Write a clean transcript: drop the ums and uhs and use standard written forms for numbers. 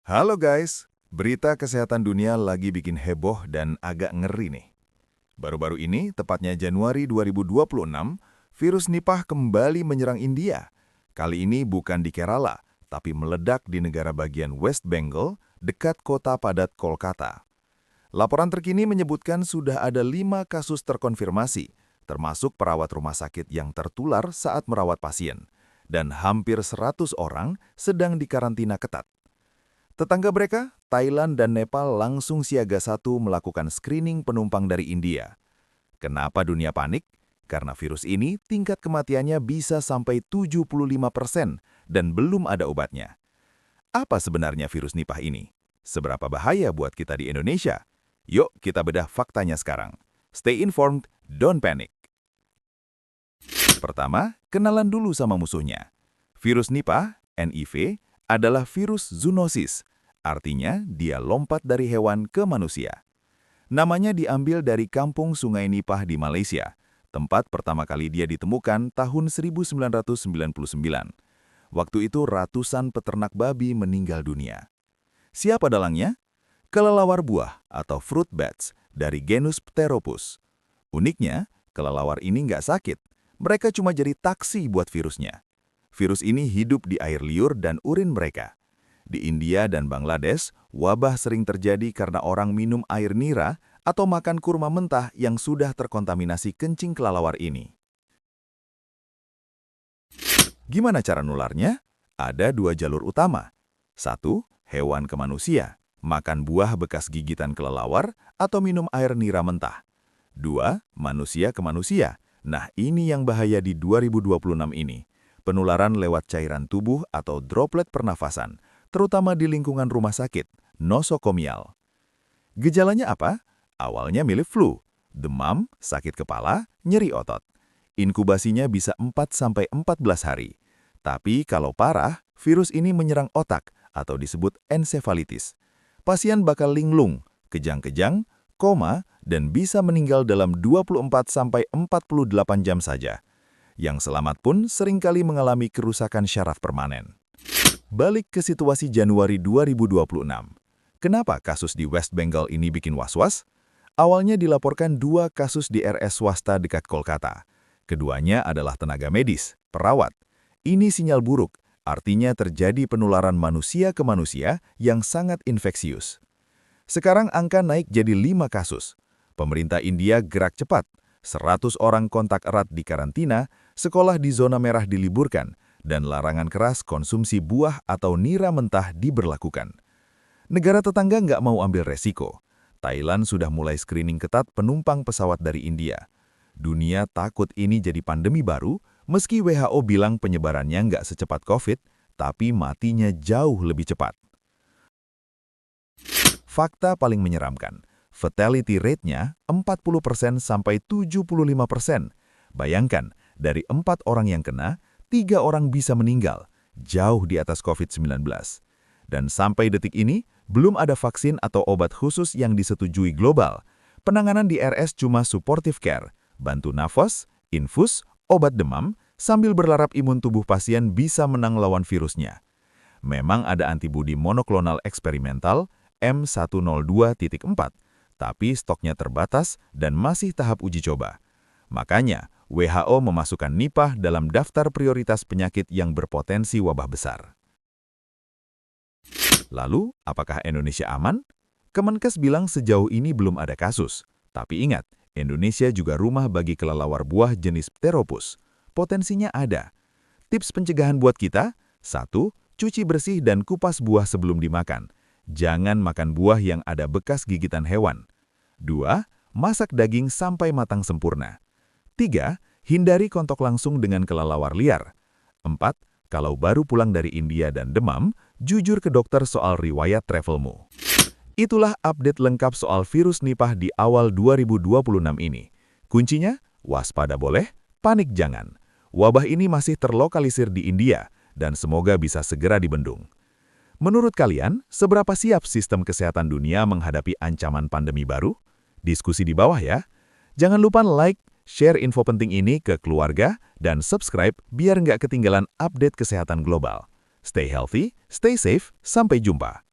Halo guys, berita kesehatan dunia lagi bikin heboh dan agak ngeri nih. Baru-baru ini, tepatnya Januari 2026, virus Nipah kembali menyerang India. Kali ini bukan di Kerala, tapi meledak di negara bagian West Bengal, dekat kota padat Kolkata. Laporan terkini menyebutkan sudah ada 5 kasus terkonfirmasi, termasuk perawat rumah sakit yang tertular saat merawat pasien, dan hampir 100 orang sedang dikarantina ketat. Tetangga mereka, Thailand dan Nepal langsung siaga satu melakukan screening penumpang dari India. Kenapa dunia panik? Karena virus ini tingkat kematiannya bisa sampai 75% dan belum ada obatnya. Apa sebenarnya virus Nipah ini? Seberapa bahaya buat kita di Indonesia? Yuk kita bedah faktanya sekarang. Stay informed, don't panic. Pertama, kenalan dulu sama musuhnya. Virus Nipah, NIV, adalah virus zoonosis, artinya dia lompat dari hewan ke manusia. Namanya diambil dari kampung Sungai Nipah di Malaysia, tempat pertama kali dia ditemukan tahun 1999. Waktu itu ratusan peternak babi meninggal dunia. Siapa dalangnya? Kelelawar buah atau fruit bats dari genus Pteropus. Uniknya, kelelawar ini nggak sakit, mereka cuma jadi taksi buat virusnya. Virus ini hidup di air liur dan urin mereka. Di India dan Bangladesh, wabah sering terjadi karena orang minum air nira atau makan kurma mentah yang sudah terkontaminasi kencing kelelawar ini. Gimana cara nularnya? Ada 2 jalur utama. 1. Hewan ke manusia, makan buah bekas gigitan kelelawar atau minum air nira mentah. 2. Manusia ke manusia. Nah, ini yang bahaya di 2026 ini. Penularan lewat cairan tubuh atau droplet pernafasan, terutama di lingkungan rumah sakit, nosokomial. Gejalanya apa? Awalnya mirip flu, demam, sakit kepala, nyeri otot. Inkubasinya bisa 4-14 hari. Tapi kalau parah, virus ini menyerang otak atau disebut ensefalitis. Pasien bakal linglung, kejang-kejang, koma, dan bisa meninggal dalam 24-48 jam saja. Yang selamat pun seringkali mengalami kerusakan syaraf permanen. Balik ke situasi Januari 2026. Kenapa kasus di West Bengal ini bikin was-was? Awalnya dilaporkan 2 kasus di RS swasta dekat Kolkata. Keduanya adalah tenaga medis, perawat. Ini sinyal buruk, artinya terjadi penularan manusia ke manusia yang sangat infeksius. Sekarang angka naik jadi 5 kasus. Pemerintah India gerak cepat. 100 orang kontak erat dikarantina, sekolah di zona merah diliburkan, dan larangan keras konsumsi buah atau nira mentah diberlakukan. Negara tetangga nggak mau ambil resiko. Thailand sudah mulai screening ketat penumpang pesawat dari India. Dunia takut ini jadi pandemi baru, meski WHO bilang penyebarannya nggak secepat COVID, tapi matinya jauh lebih cepat. Fakta paling menyeramkan. Fatality rate-nya 40% sampai 75%. Bayangkan, dari 4 orang yang kena, 3 orang bisa meninggal, jauh di atas COVID-19. Dan sampai detik ini, belum ada vaksin atau obat khusus yang disetujui global. Penanganan di RS cuma supportive care, bantu nafas, infus, obat demam, sambil berharap imun tubuh pasien bisa menang lawan virusnya. Memang ada antibodi monoklonal eksperimental M102.4, tapi stoknya terbatas dan masih tahap uji coba. Makanya, WHO memasukkan Nipah dalam daftar prioritas penyakit yang berpotensi wabah besar. Lalu, apakah Indonesia aman? Kemenkes bilang sejauh ini belum ada kasus. Tapi ingat, Indonesia juga rumah bagi kelelawar buah jenis Pteropus. Potensinya ada. Tips pencegahan buat kita: 1. Cuci bersih dan kupas buah sebelum dimakan. Jangan makan buah yang ada bekas gigitan hewan. 2. Masak daging sampai matang sempurna. 3. Hindari kontak langsung dengan kelelawar liar. 4. Kalau baru pulang dari India dan demam, jujur ke dokter soal riwayat travelmu. Itulah update lengkap soal virus Nipah di awal 2026 ini. Kuncinya, waspada boleh, panik jangan. Wabah ini masih terlokalisir di India, dan semoga bisa segera dibendung. Menurut kalian, seberapa siap sistem kesehatan dunia menghadapi ancaman pandemi baru? Diskusi di bawah ya. Jangan lupa like, share info penting ini ke keluarga, dan subscribe biar nggak ketinggalan update kesehatan global. Stay healthy, stay safe, sampai jumpa.